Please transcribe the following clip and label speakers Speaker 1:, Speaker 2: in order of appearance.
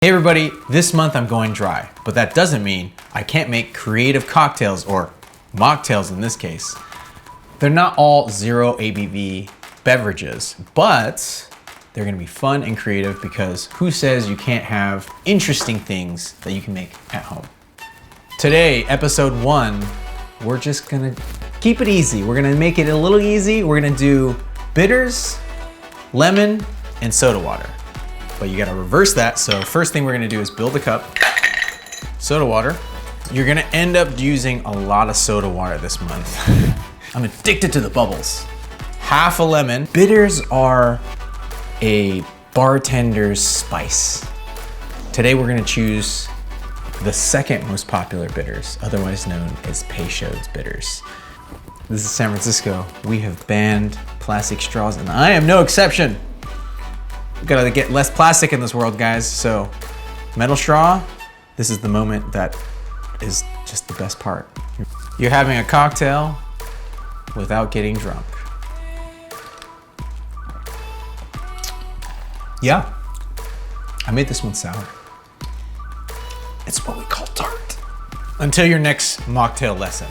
Speaker 1: Hey everybody, this month I'm going dry, but that doesn't mean I can't make creative cocktails, or mocktails in this case. They're not all 0 ABV beverages, but they're gonna be fun and creative because who says you can't have interesting things that you can make at home? Today, episode 1, we're just gonna keep it easy. We're gonna make it a little easy. We're gonna do bitters, lemon, and soda water. But you gotta reverse that. So first thing we're gonna do is build a cup, soda water. You're gonna end up using a lot of soda water this month. I'm addicted to the bubbles. Half a lemon. Bitters are a bartender's spice. Today we're gonna choose the second most popular bitters, otherwise known as Peychaud's bitters. This is San Francisco. We have banned plastic straws and I am no exception. We gotta get less plastic in this world, guys. So metal straw, this is the moment that is just the best part. You're having a cocktail without getting drunk. Yeah, I made this one sour. It's what we call tart. Until your next mocktail lesson.